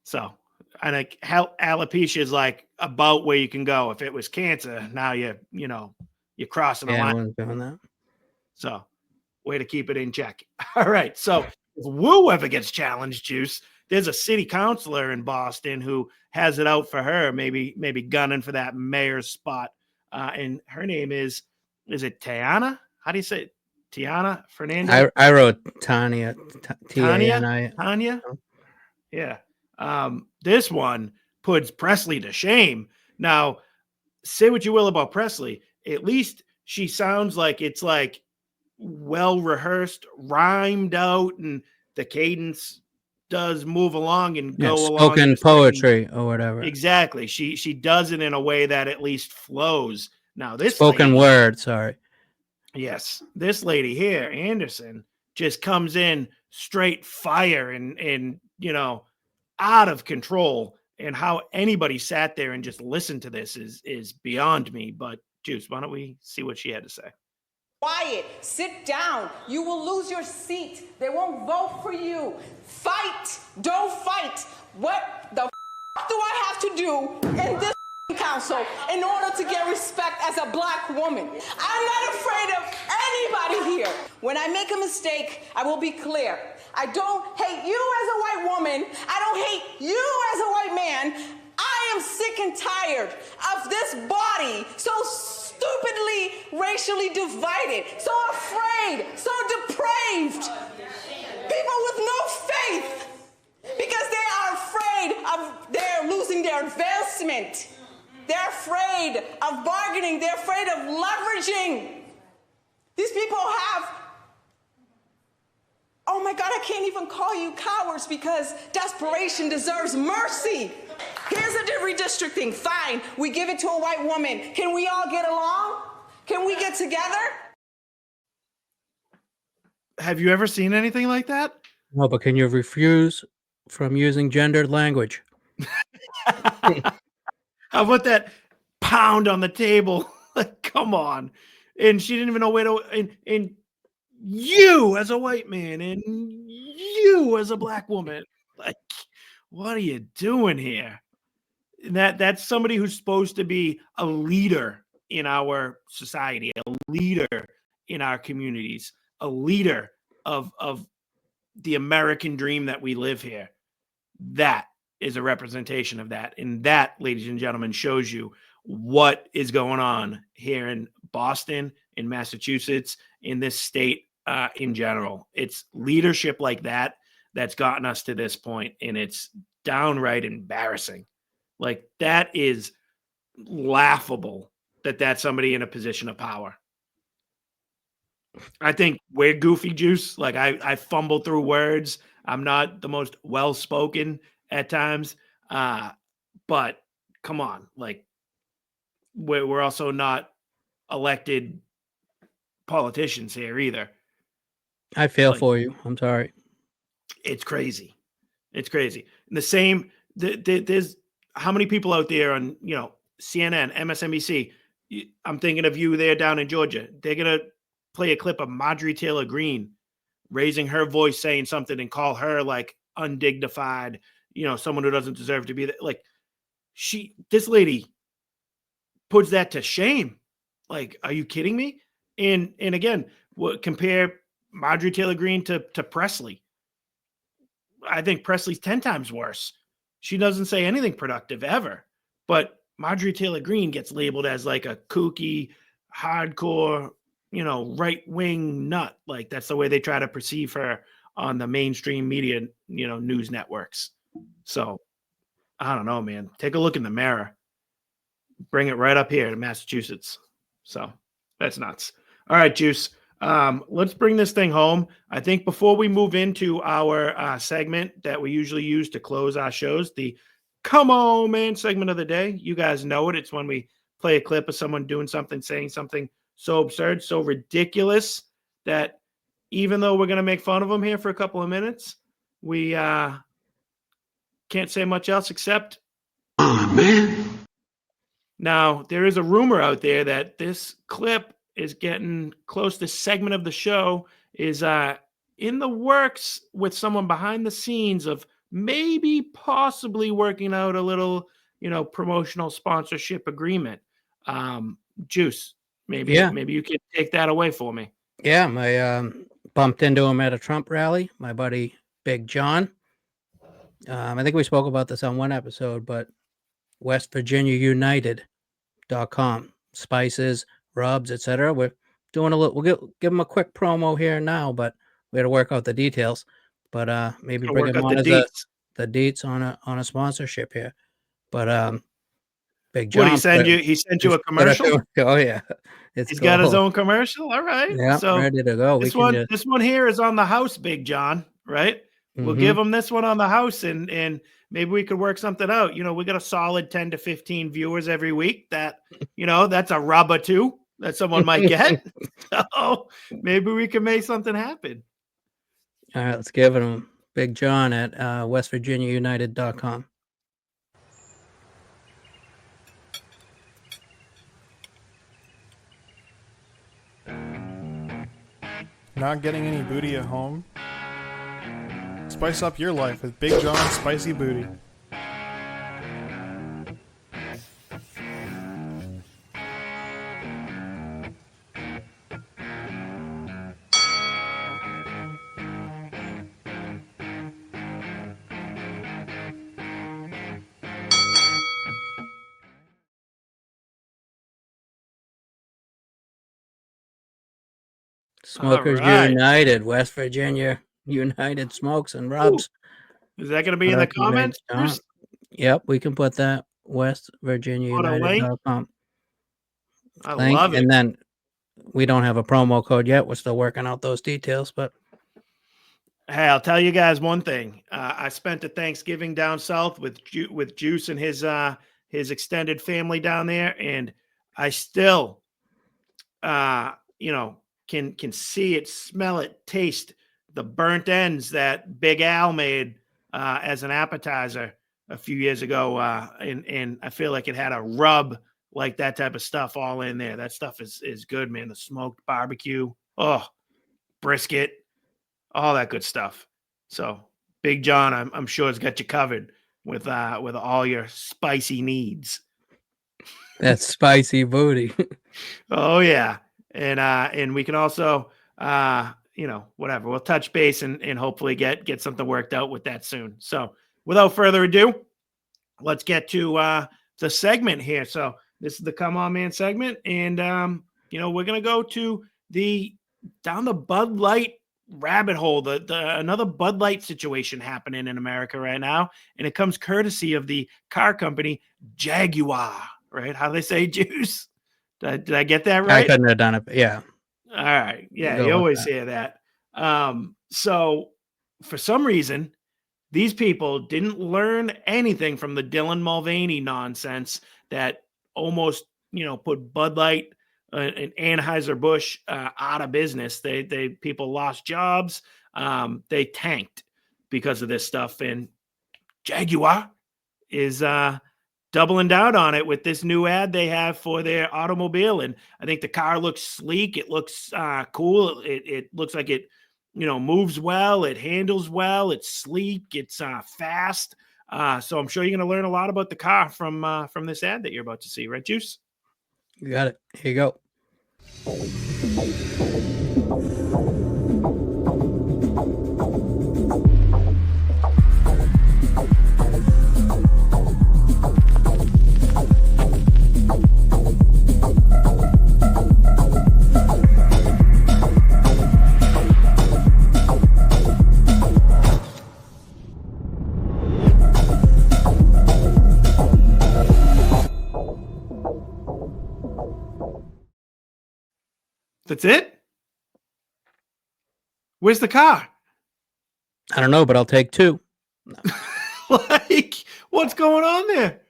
So I think alopecia is like about where you can go. If it was cancer, now you're crossing the I line. wasn't doing that. So way to keep it in check. All right. So if Woo ever gets challenged, Juice, there's a city councilor in Boston who has it out for her, maybe gunning for that mayor's spot. And her name is it Tiana? How do you say it? Tiana Fernandez? I wrote Tanya. Tanya? Tanya? Yeah. This one puts Presley to shame. Now, say what you will about Presley. At least she sounds like it's like well rehearsed, rhymed out, and the cadence does move along and go along. Spoken poetry or whatever. Exactly. She does it in a way that at least flows. Now, this spoken lady, word, sorry. Yes. This lady here, Anderson, just comes in straight fire and out of control. And how anybody sat there and just listened to this is beyond me. But Juice, why don't we see what she had to say? Quiet. Sit down. You will lose your seat. They won't vote for you. Fight. Don't fight. What the do I have to do in this council in order to get respect as a black woman? I'm not afraid of anybody here. When I make a mistake, I will be clear. I don't hate you as a white woman. I don't hate you as a white man. I am sick and tired of this body so stupidly racially divided, so afraid, so depraved. People with no faith because they are afraid of they're losing their investment. They're afraid of bargaining. They're afraid of leveraging. These people have, oh my God, I can't even call you cowards because desperation deserves mercy. Here's a redistricting. Fine, we give it to a white woman. Can we all get along? Can we get together? Have you ever seen anything like that? No, but can you refuse from using gendered language? How about that pound on the table? Like, come on. And she didn't even know where to, and you as a white man and you as a black woman, like, what are you doing here? And that's somebody who's supposed to be a leader in our society, a leader in our communities, a leader of the American dream that we live here. That is a representation of that. And that, ladies and gentlemen, shows you what is going on here in Boston, in Massachusetts, in this state in general. It's leadership like that that's gotten us to this point, and it's downright embarrassing. Like, that is laughable that that's somebody in a position of power. I think we're goofy juice. Like, I fumble through words. I'm not the most well-spoken at times. But come on, like, we're also not elected politicians here either. I feel Like, for you. I'm sorry. it's crazy. It's crazy. And the same, there's how many people out there on, CNN, MSNBC. I'm thinking of you there down in Georgia. They're going to play a clip of Marjorie Taylor Greene raising her voice, saying something, and call her like undignified, someone who doesn't deserve to be there. Like, this lady puts that to shame. Like, are you kidding me? And again, compare Marjorie Taylor Greene to Presley. I think Presley's 10 times worse. She doesn't say anything productive ever. But Marjorie Taylor Greene gets labeled as like a kooky, hardcore, right-wing nut. Like, that's the way they try to perceive her on the mainstream media, news networks. So I don't know, man. Take a look in the mirror. Bring it right up here to Massachusetts. So that's nuts. All right, Juice. Let's bring this thing home. I think before we move into our segment that we usually use to close our shows, the Come On Man segment of the day. You guys know it. It's when we play a clip of someone doing something, saying something so absurd, so ridiculous that even though we're going to make fun of them here for a couple of minutes, we can't say much else except, oh, man. Now, there is a rumor out there that this clip is getting close. This segment of the show is in the works with someone behind the scenes of maybe possibly working out a little, promotional sponsorship agreement. Juice, maybe you could take that away for me. Yeah, I bumped into him at a Trump rally, my buddy Big John. I think we spoke about this on one episode, but WestVirginiaUnited.com, spices, rubs, etc. We're doing a little. We'll give them a quick promo here now, but we got to work out the details. But maybe bring him on as the deets on a sponsorship here. But Big John, what he send you? He sent you a commercial. Oh yeah, He's got his own commercial. All right, yeah, so ready to go. This one here is on the house, Big John. Right. We'll give him this one on the house, and maybe we could work something out. We got a solid 10 to 15 viewers every week. That that's a rubber too that someone might get. So maybe we can make something happen. All right, let's give him Big John at WestVirginiaUnited.com. Not getting any booty at home? Spice up your life with Big John's Spicy Booty. Smokers United, West Virginia United Smokes and Rubs. Ooh. Is that going to be in the comments? Yep, we can put that WestVirginiaUnited.com. I love it. And then we don't have a promo code yet. We're still working out those details, but hey, I'll tell you guys one thing. I spent a Thanksgiving down south with Juice and his extended family down there, and I still, can see it, smell it, taste the burnt ends that Big Al made as an appetizer a few years ago, and I feel like it had a rub like that type of stuff all in there. That stuff is good, man. The smoked barbecue, brisket, all that good stuff. So Big John, I'm sure has got you covered with all your spicy needs. That's spicy booty. Oh yeah. And we can also whatever. We'll touch base and hopefully get something worked out with that soon. So without further ado, let's get to the segment here. So this is the Come On Man segment. And we're gonna go to down the Bud Light rabbit hole, the another Bud Light situation happening in America right now. And it comes courtesy of the car company Jaguar, right? How do they say, Juice? Did I get that right? I couldn't have done it, but yeah. All right. Yeah, you always hear that. So for some reason, these people didn't learn anything from the Dylan Mulvaney nonsense that almost, put Bud Light and Anheuser-Busch out of business. People lost jobs. They tanked because of this stuff. And Jaguar is doubling down on it with this new ad they have for their automobile. And I think the car looks sleek. It looks cool. It looks like it, moves well. It handles well. It's sleek. It's fast. So I'm sure you're going to learn a lot about the car from this ad that you're about to see, right, Juice? You got it. Here you go. That's it? Where's the car? I don't know, but I'll take two. No. Like, what's going on there?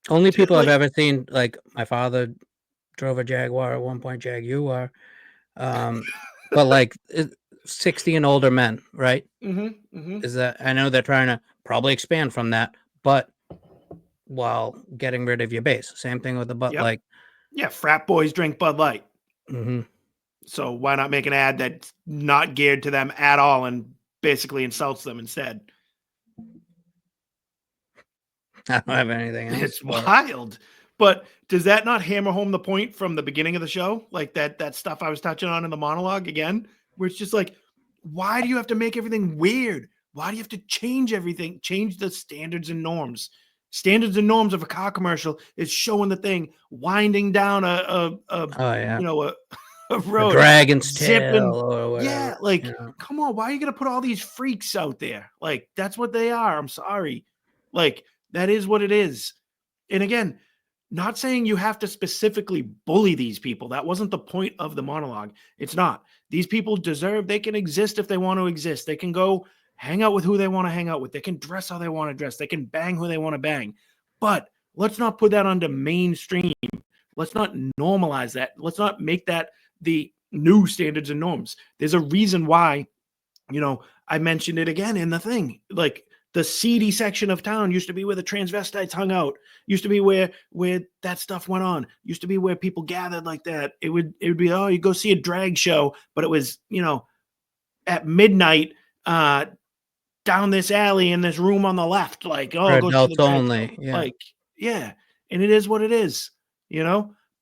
Only people I've ever seen, like my father drove a Jaguar at one point, Jaguar. But like 60 and older men, right? Is that, I know they're trying to probably expand from that, but while getting rid of your base. Same thing with the Bud Light. Yeah, frat boys drink Bud Light. Mm-hmm. So why not make an ad that's not geared to them at all and basically insults them instead? I don't have anything else. It's wild. But does that not hammer home the point from the beginning of the show? Like that stuff I was touching on in the monologue again, where it's just like, why do you have to make everything weird? Why do you have to change everything? Change the standards and norms. Standards and norms of a car commercial is showing the thing winding down a road, a dragon's tail or whatever. Yeah, like, come on, why are you gonna put all these freaks out there? Like, that's what they are. I'm sorry. Like, that is what it is. And again, not saying you have to specifically bully these people. That wasn't the point of the monologue. It's not. These people deserve, they can exist if they want to exist. They can go hang out with who they want to hang out with. They can dress how they want to dress. They can bang who they want to bang. But let's not put that onto mainstream. Let's not normalize that. Let's not make that the new standards and norms. There's a reason why, I mentioned it again in the thing. Like, the seedy section of town used to be where the transvestites hung out. Used to be where that stuff went on. Used to be where people gathered like that. It would be, you go see a drag show, but it was, at midnight, down this alley in this room on the left, like, go adults only. Yeah. Like, yeah. And it is what it is,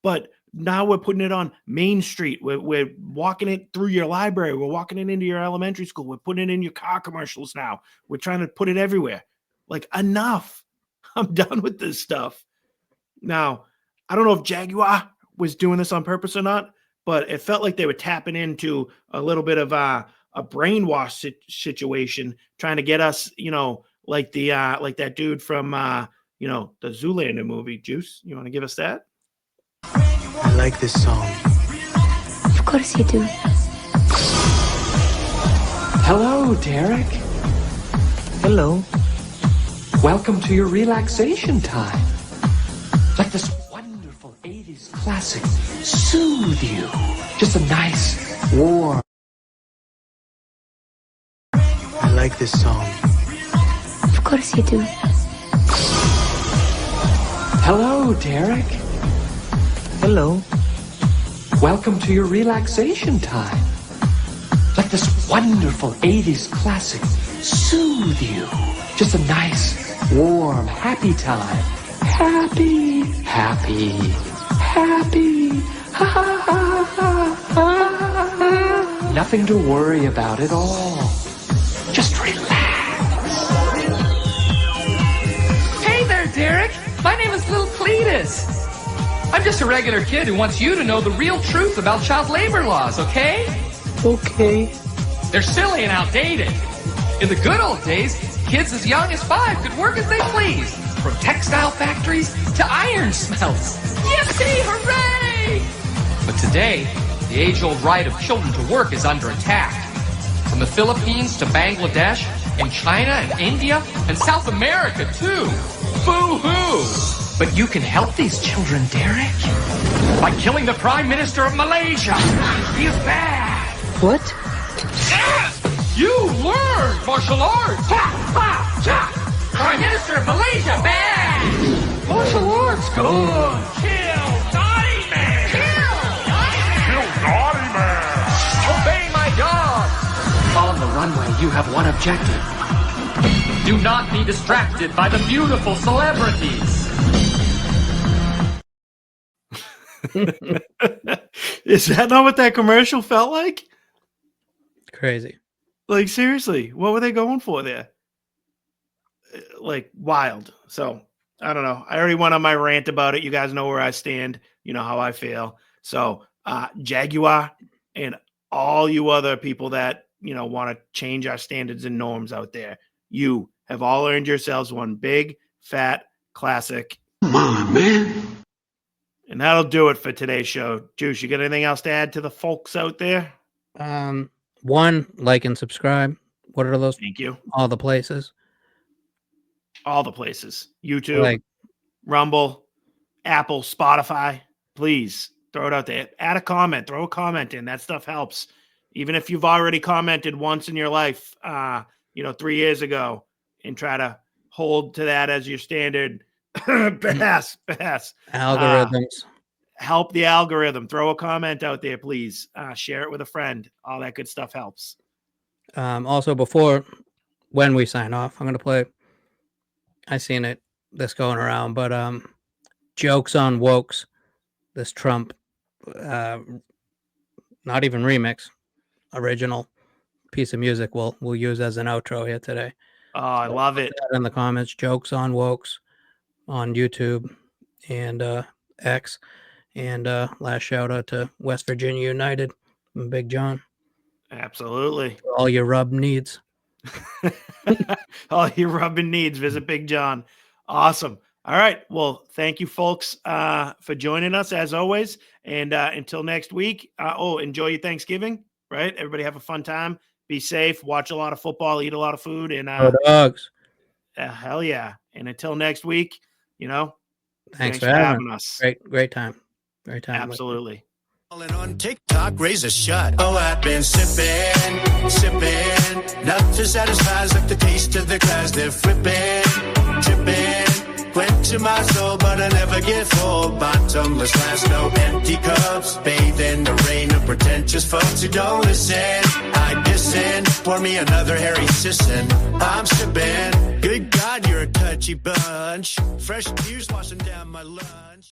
but now we're putting it on Main Street. We're walking it through your library. We're walking it into your elementary school. We're putting it in your car commercials now. We're trying to put it everywhere. Like, enough. I'm done with this stuff. Now, I don't know if Jaguar was doing this on purpose or not, but it felt like they were tapping into a little bit of a brainwash situation, trying to get us, like that dude from, the Zoolander movie. Juice, you want to give us that? I like this song. Of course you do. Hello, Derek. Hello. Welcome to your relaxation time. Let this wonderful 80s classic soothe you. Just a nice, warm. I like this song. Of course you do. Hello, Derek. Hello. Welcome to your relaxation time. Let this wonderful 80s classic soothe you. Just a nice, warm, happy time. Happy, happy, happy. Ha ha ha ha ha. Nothing to worry about at all. Just relax. Hey there, Derek. My name is Little Cletus. I'm just a regular kid who wants you to know the real truth about child labor laws, okay? Okay. They're silly and outdated. In the good old days, kids as young as 5 could work as they pleased, from textile factories to iron smelts. Yippee, hooray! But today, the age-old right of children to work is under attack. From the Philippines to Bangladesh, and China and India, and South America too. Boo-hoo! But you can help these children, Derek, by killing the Prime Minister of Malaysia. He is bad. What? You learned martial arts. Prime Minister of Malaysia, bad. Martial arts, good. Kill naughty man. Kill naughty man. Obey my dog. On the runway, you have one objective. Do not be distracted by the beautiful celebrities. Is that not what that commercial felt like? Crazy. Like, seriously, what were they going for there? Like, wild. So, I don't know. I already went on my rant about it. You guys know where I stand. You know how I feel. So, Jaguar and all you other people that, you know, want to change our standards and norms out there, you have all earned yourselves one big, fat, classic. Come on, man. And that'll do it for today's show. Juice, you got anything else to add to the folks out there? One, like and subscribe. What are those? Thank you. All the places. All the places. YouTube, Like, Rumble, Apple, Spotify. Please throw it out there. Add a comment. Throw a comment in. That stuff helps. Even if you've already commented once in your life, 3 years ago, and try to hold to that as your standard. Bass. algorithms. Help the algorithm. Throw a comment out there, please. Share it with a friend. All that good stuff helps. Also, when we sign off, I'm going to play. I seen this going around, but Jokes on Wokes. This Trump, not even remix, original piece of music we'll use as an outro here today. Oh, I love it. In the comments, Jokes on Wokes on YouTube and X. And last shout out to West Virginia United and Big John. Absolutely. For all your rub needs. All your rubbing needs, visit Big John. Awesome. All right. Well, thank you, folks, for joining us as always. And until next week, enjoy your Thanksgiving, right? Everybody have a fun time. Be safe. Watch a lot of football. Eat a lot of food. And dogs. Hell yeah. And until next week, thanks for having us. Great time. Absolutely. On TikTok, razor shut. Oh, I've been sipping. Nothing satisfies like the taste of the glass they're flipping, tripping. Went to my soul, but I never get full. Bottomless glass, no empty cups. Bathe in the rain of pretentious folks who don't listen. I listen. Pour me another Harry Sisson. I'm sipping. Good God, you're a touchy bunch. Fresh tears washing down my lunch.